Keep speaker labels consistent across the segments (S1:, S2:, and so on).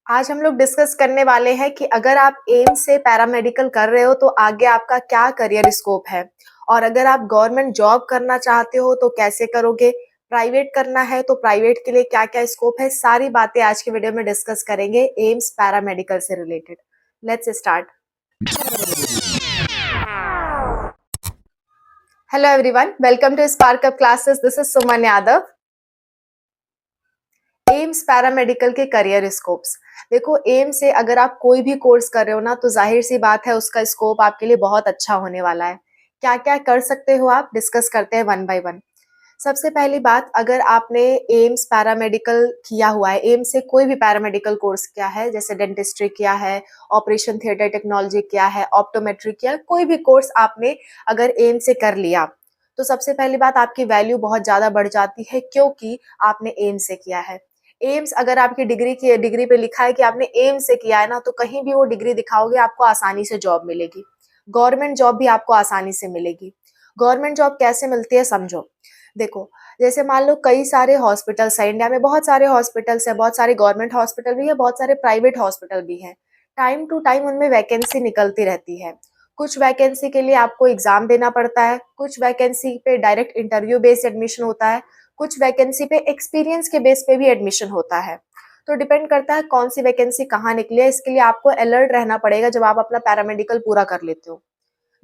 S1: आज हम लोग डिस्कस करने वाले हैं कि अगर आप एम्स से पैरामेडिकल कर रहे हो तो आगे आपका क्या करियर स्कोप है और अगर आप गवर्नमेंट जॉब करना चाहते हो तो कैसे करोगे, प्राइवेट करना है तो प्राइवेट के लिए क्या क्या स्कोप है, सारी बातें आज के वीडियो में डिस्कस करेंगे एम्स पैरामेडिकल से related. Let's start. Hello everyone, welcome to Spark Up Classes. This is Suman Yadav. AIIMS paramedical के करियर स्कोप्स। देखो, एम्स से अगर आप कोई भी कोर्स कर रहे हो ना तो जाहिर सी बात है उसका स्कोप आपके लिए बहुत अच्छा होने वाला है। क्या क्या कर सकते हो आप, डिस्कस करते हैं वन बाय वन। सबसे पहली बात, अगर आपने एम्स पैरामेडिकल किया हुआ है, एम्स से कोई भी पैरामेडिकल कोर्स किया है, जैसे डेंटिस्ट्री किया है, ऑपरेशन थिएटर टेक्नोलॉजी किया है, ऑप्टोमेट्री किया, कोई भी कोर्स आपने अगर एम्स से कर लिया तो सबसे पहली बात आपकी वैल्यू बहुत ज्यादा बढ़ जाती है क्योंकि आपने एम्स से किया है। एम्स अगर आपकी डिग्री पे लिखा है कि आपने एम्स से किया है ना, तो कहीं भी वो डिग्री दिखाओगे आपको आसानी से जॉब मिलेगी। गवर्नमेंट जॉब भी आपको आसानी से मिलेगी। गवर्नमेंट जॉब कैसे मिलती है समझो। देखो, जैसे मान लो कई सारे हॉस्पिटल्स है इंडिया में, बहुत सारे हॉस्पिटल्स है, बहुत सारे गवर्नमेंट हॉस्पिटल भी है, बहुत सारे प्राइवेट हॉस्पिटल भी है। टाइम टू टाइम उनमें वैकेंसी निकलती रहती है। कुछ वैकेंसी के लिए आपको एग्जाम देना पड़ता है, कुछ वैकेंसी पे डायरेक्ट इंटरव्यू बेस्ड एडमिशन होता है, कुछ वैकेंसी पे एक्सपीरियंस के बेस पे भी एडमिशन होता है। तो डिपेंड करता है कौन सी वैकेंसी कहाँ निकली है। इसके लिए आपको अलर्ट रहना पड़ेगा जब आप अपना पैरामेडिकल पूरा कर लेते हो।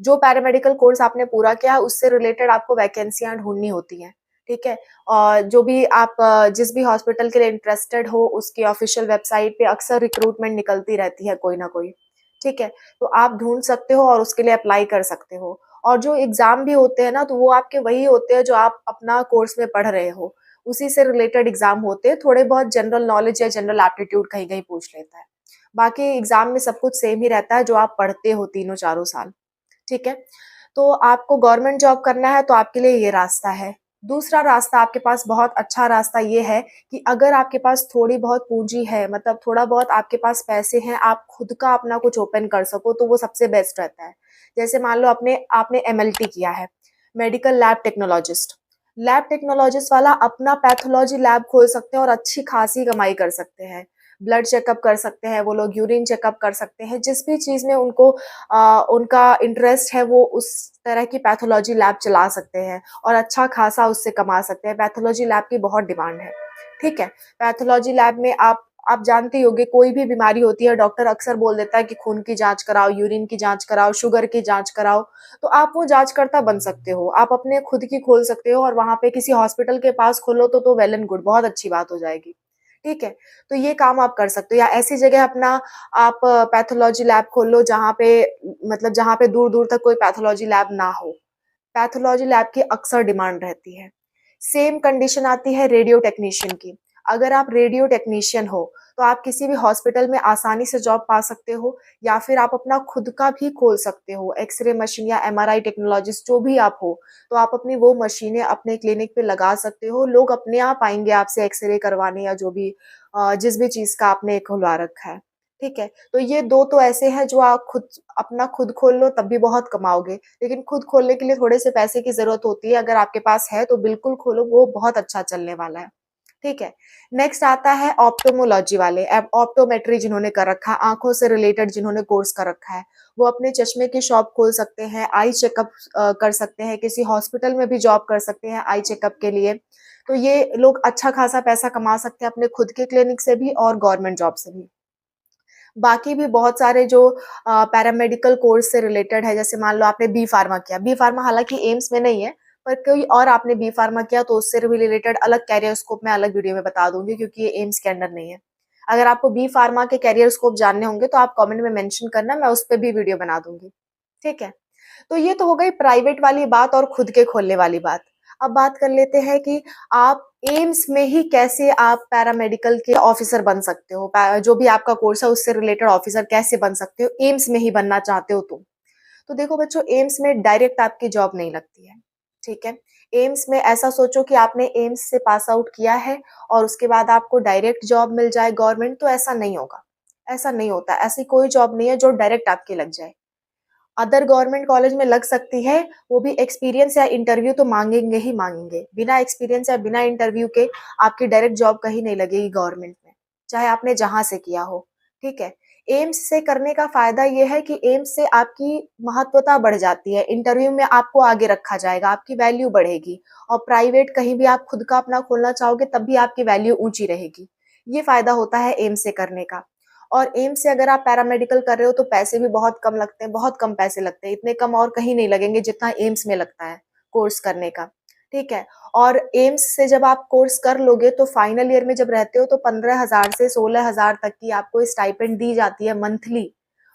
S1: जो पैरामेडिकल कोर्स आपने पूरा किया है उससे रिलेटेड आपको वैकेंसियां ढूंढनी होती हैं। ठीक है। और जो भी आप जिस भी हॉस्पिटल के लिए इंटरेस्टेड हो उसकी ऑफिशियल वेबसाइट पे अक्सर रिक्रूटमेंट निकलती रहती है कोई ना कोई। ठीक है। तो आप ढूंढ सकते हो और उसके लिए अप्लाई कर सकते हो। और जो एग्जाम भी होते हैं ना, तो वो आपके वही होते हैं जो आप अपना कोर्स में पढ़ रहे हो, उसी से रिलेटेड एग्जाम होते हैं। थोड़े बहुत जनरल नॉलेज या जनरल एप्टीट्यूड कहीं कहीं पूछ लेता है। बाकी एग्जाम में सब कुछ सेम ही रहता है जो आप पढ़ते हो तीनों चारों साल। ठीक है। तो आपको गवर्नमेंट जॉब करना है तो आपके लिए ये रास्ता है। दूसरा रास्ता आपके पास बहुत अच्छा रास्ता ये है कि अगर आपके पास थोड़ी बहुत पूंजी है, मतलब थोड़ा बहुत आपके पास पैसे हैं, आप खुद का अपना कुछ ओपन कर सको तो वो सबसे बेस्ट रहता है। जैसे मान लो अपने आपने एमएलटी किया है, medical lab technologist. Lab technologist वाला अपना पैथोलॉजी लैब खोल सकते हैं और अच्छी खासी कमाई कर सकते हैं। ब्लड चेकअप कर सकते हैं वो लोग, यूरिन चेकअप कर सकते हैं, जिस भी चीज में उनको उनका इंटरेस्ट है वो उस तरह की पैथोलॉजी लैब चला सकते हैं और अच्छा खासा उससे कमा सकते हैं। पैथोलॉजी लैब की बहुत डिमांड है। ठीक है। पैथोलॉजी लैब में आप जानते ही होंगे, कोई भी बीमारी होती है डॉक्टर अक्सर बोल देता है कि खून की जांच कराओ, यूरिन की जांच कराओ, शुगर की जांच कराओ। तो आप वो जांचकर्ता बन सकते हो, आप अपने खुद की खोल सकते हो और वहां पे किसी हॉस्पिटल के पास खोलो तो वेल एंड गुड, बहुत अच्छी बात हो जाएगी। ठीक है। तो ये काम आप कर सकते हो, या ऐसी जगह अपना आप पैथोलॉजी लैब खोल लो जहाँ पे, मतलब जहाँ पे दूर दूर तक कोई पैथोलॉजी लैब ना हो। पैथोलॉजी लैब की अक्सर डिमांड रहती है। सेम कंडीशन आती है रेडियो टेक्नीशियन की। अगर आप रेडियो टेक्नीशियन हो तो आप किसी भी हॉस्पिटल में आसानी से जॉब पा सकते हो, या फिर आप अपना खुद का भी खोल सकते हो, एक्सरे मशीन या एमआरआई टेक्नोलॉजिस्ट जो भी आप हो, तो आप अपनी वो मशीनें अपने क्लिनिक पे लगा सकते हो। लोग अपने आप आएंगे आपसे एक्सरे करवाने या जो भी जिस भी चीज का आपने खुलवा रखा है। ठीक है। तो ये दो तो ऐसे हैं जो आप खुद अपना खुद खोल लो तब भी बहुत कमाओगे, लेकिन खुद खोलने के लिए थोड़े से पैसे की जरूरत होती है। अगर आपके पास है तो बिल्कुल खोलो, वो बहुत अच्छा चलने वाला है। ठीक है। नेक्स्ट आता है ऑप्टोमोलॉजी वाले, ऑप्टोमेट्री जिन्होंने कर रखा है, आंखों से रिलेटेड जिन्होंने कोर्स कर रखा है, वो अपने चश्मे की शॉप खोल सकते हैं, आई चेकअप कर सकते हैं, किसी हॉस्पिटल में भी जॉब कर सकते हैं आई चेकअप के लिए। तो ये लोग अच्छा खासा पैसा कमा सकते हैं अपने खुद के क्लिनिक से भी और गवर्नमेंट जॉब से भी। बाकी भी बहुत सारे जो पैरामेडिकल कोर्स से रिलेटेड है, जैसे मान लो आपने बी फार्मा किया, बी फार्मा हालांकि एम्स में नहीं है, पर कोई और आपने बी फार्मा किया तो उससे भी रिलेटेड अलग कैरियर स्कोप मैं अलग वीडियो में बता दूंगी क्योंकि ये एम्स के अंडर नहीं है। अगर आपको बी फार्मा के कैरियर स्कोप जानने होंगे तो आप कमेंट में मेंशन करना, मैं उस पर भी वीडियो बना दूंगी। ठीक है। तो ये तो हो गई प्राइवेट वाली बात और खुद के खोलने वाली बात। अब बात कर लेते हैं कि आप एम्स में ही कैसे आप पैरामेडिकल के ऑफिसर बन सकते हो, जो भी आपका कोर्स है उससे रिलेटेड ऑफिसर कैसे बन सकते हो एम्स में ही बनना चाहते हो तो देखो बच्चों, एम्स में डायरेक्ट आपकी जॉब नहीं लगती है। ठीक है। एम्स में ऐसा सोचो कि आपने एम्स से पास आउट किया है और उसके बाद आपको डायरेक्ट जॉब मिल जाए गवर्नमेंट, तो ऐसा नहीं होगा। ऐसा नहीं होता, ऐसी कोई जॉब नहीं है जो डायरेक्ट आपकी लग जाए। अदर गवर्नमेंट कॉलेज में लग सकती है, वो भी एक्सपीरियंस या इंटरव्यू तो मांगेंगे ही मांगेंगे। बिना एक्सपीरियंस या बिना इंटरव्यू के आपकी डायरेक्ट जॉब कहीं नहीं लगेगी गवर्नमेंट में। चाहे आपने जहाँ से किया हो, ठीक है? एम्स से करने का फ़ायदा ये है कि एम्स से आपकी महत्वता बढ़ जाती है, इंटरव्यू में आपको आगे रखा जाएगा, आपकी वैल्यू बढ़ेगी और प्राइवेट कहीं भी आप खुद का अपना खोलना चाहोगे तब भी आपकी वैल्यू ऊँची रहेगी। ये फ़ायदा होता है एम्स से करने का। और एम्स से अगर आप पैरामेडिकल कर रहे हो तो पैसे भी बहुत कम लगते हैं, बहुत कम पैसे लगते हैं, इतने कम और कहीं नहीं लगेंगे जितना एम्स में लगता है कोर्स करने का, ठीक है? और एम्स से जब आप कोर्स कर लोगे तो फाइनल ईयर में जब रहते हो तो 15,000 से 16,000 तक की आपको स्टाइपेंड दी जाती है मंथली।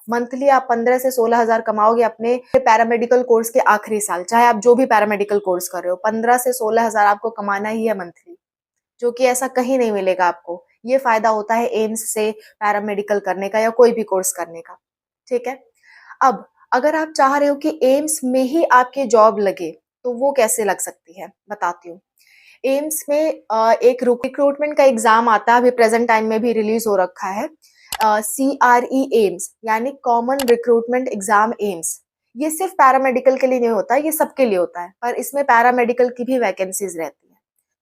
S1: मंथली आप 15 से 16,000 कमाओगे अपने पैरामेडिकल कोर्स के आखिरी साल, चाहे आप जो भी पैरामेडिकल कोर्स कर रहे हो, 15 से 16,000 आपको कमाना ही है मंथली, जो कि ऐसा कहीं नहीं मिलेगा आपको। ये फ़ायदा होता है एम्स से पैरामेडिकल करने का या कोई भी कोर्स करने का, ठीक है? अब अगर आप चाह रहे हो कि एम्स में ही आपकी जॉब लगे, तो वो कैसे लग सकती है? बताती हूँ। एम्स में एक रिक्रूटमेंट का एग्ज़ाम आता है, अभी प्रेज़ेंट टाइम में भी रिलीज़ हो रखा है। CRE एम्स यानी कॉमन रिक्रूटमेंट एग्ज़ाम एम्स। ये सिर्फ़ पैरामेडिकल के लिए नहीं होता है, ये सबके लिए होता है, पर इसमें पैरामेडिकल की भी वैकेंसीज़ रहती हैं।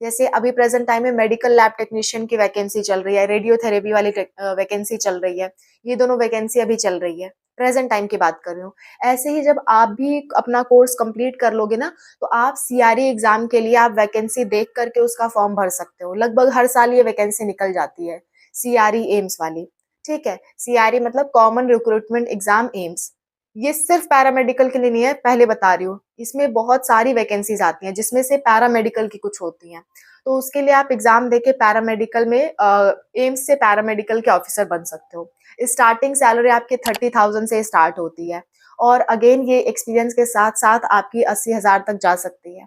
S1: जैसे अभी प्रेज़ेंट टाइम में मेडिकल लैब टेक्नीशियन की वैकेंसी चल रही है, रेडियोथेरेपी वाली वैकेंसी चल रही है। ये दोनों वैकेंसी अभी चल रही है, प्रेज़ेंट टाइम की बात कर रही हूँ। ऐसे ही जब आप भी अपना कोर्स कंप्लीट कर लोगे ना, तो आप सीआरई एग्ज़ाम के लिए आप वैकेंसी देख कर के उसका फॉर्म भर सकते हो। लगभग हर साल ये वैकेंसी निकल जाती है, सीआरई एम्स वाली, ठीक है? सीआरई मतलब कॉमन रिक्रूटमेंट एग्ज़ाम एम्स। ये सिर्फ़ पैरामेडिकल के लिए नहीं है, पहले बता रही हूँ। इसमें बहुत सारी वैकेंसीज़ आती हैं, जिसमें से पैरामेडिकल की कुछ होती हैं। तो उसके लिए आप एग्ज़ाम देके पैरामेडिकल में एम्स से पैरामेडिकल के ऑफ़िसर बन सकते हो। स्टार्टिंग सैलरी आपकी 30,000 से स्टार्ट होती है और अगेन ये एक्सपीरियंस के साथ-साथ आपकी 80,000 तक जा सकती है।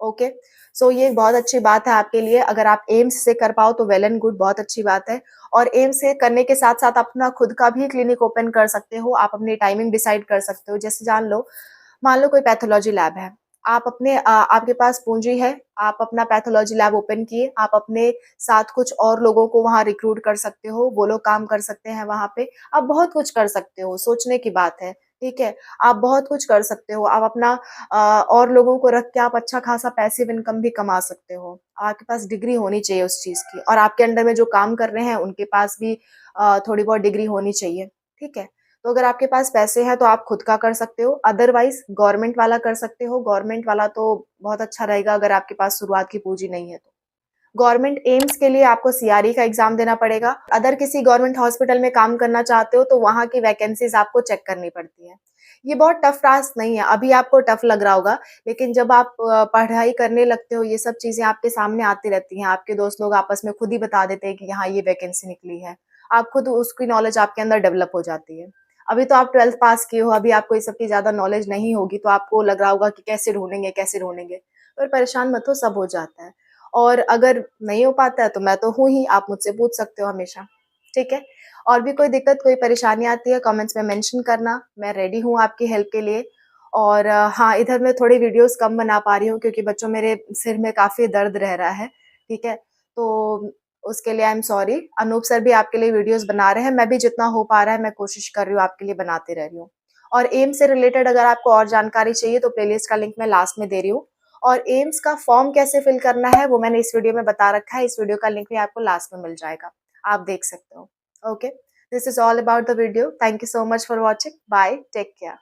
S1: ओके? सो ये बहुत अच्छी बात है आपके लिए, अगर आप एम्स से कर पाओ तो वेल एंड गुड, बहुत अच्छी बात है। और एम्स से करने के साथ-साथ अपना खुद का भी क्लिनिक ओपन कर सकते हो, आप अपनी टाइमिंग डिसाइड कर सकते हो। जैसे जान लो, मान लो कोई पैथोलॉजी लैब है, आप अपने आपके पास पूँजी है, आप अपना पैथोलॉजी लैब ओपन किए, आप अपने साथ कुछ और लोगों को वहाँ रिक्रूट कर सकते हो, वो लोग काम कर सकते हैं वहाँ पे। आप बहुत कुछ कर सकते हो, सोचने की बात है, ठीक है? आप बहुत कुछ कर सकते हो, आप अपना और लोगों को रख के आप अच्छा खासा पैसिव इनकम भी कमा सकते हो। आपके पास डिग्री होनी चाहिए उस चीज़ की और आपके अंडर में जो काम कर रहे हैं, उनके पास भी थोड़ी बहुत डिग्री होनी चाहिए, ठीक है? तो अगर आपके पास पैसे हैं तो आप खुद का कर सकते हो, अदरवाइज़ गवर्नमेंट वाला कर सकते हो। गवर्नमेंट वाला तो बहुत अच्छा रहेगा अगर आपके पास शुरुआत की पूँजी नहीं है तो। गवर्नमेंट एम्स के लिए आपको सीआरई का एग्ज़ाम देना पड़ेगा। अदर किसी गवर्नमेंट हॉस्पिटल में काम करना चाहते हो तो वहाँ की वैकेंसीज़ आपको चेक करनी पड़ती हैं। ये बहुत टफ टास्क नहीं है, अभी आपको टफ लग रहा होगा, लेकिन जब आप पढ़ाई करने लगते हो, ये सब चीज़ें आपके सामने आती रहती हैं। आपके दोस्त लोग आपस में खुद ही बता देते हैं कि यहाँ ये वैकेंसी निकली है। आप खुद उसकी नॉलेज आपके अंदर डेवलप हो जाती है। अभी तो आप 12th पास किए हो, अभी आपको इस सब की ज़्यादा नॉलेज नहीं होगी, तो आपको लग रहा होगा कि कैसे ढूँढेंगे, कैसे ढूँढेंगे? पर परेशान मत हो, सब हो जाता है। और अगर नहीं हो पाता है तो मैं तो हूँ ही, आप मुझसे पूछ सकते हो हमेशा, ठीक है? और भी कोई दिक्कत, कोई परेशानी आती है कमेंट्स में मेंशन करना, मैं रेडी हूँ आपकी हेल्प के लिए। और हाँ, इधर मैं थोड़ी वीडियोज़ कम बना पा रही हूँ क्योंकि बच्चों मेरे सिर में काफ़ी दर्द रह रहा है, ठीक है? तो उसके लिए I am sorry. Anoop sir भी आपके लिए वीडियोज़ बना रहे हैं, मैं भी जितना हो पा रहा है मैं कोशिश कर रही हूँ आपके लिए बनाते रह रही हूँ। और एम्स से रिलेटेड अगर आपको और जानकारी चाहिए तो प्लेलिस्ट का लिंक मैं लास्ट में दे रही हूँ। और एम्स का फॉर्म कैसे फिल करना है वो मैंने इस वीडियो में बता रखा है, इस वीडियो का लिंक भी आपको लास्ट में मिल जाएगा, आप देख सकते हो। Okay, this is all about the video, thank you so much for watching, bye, take care.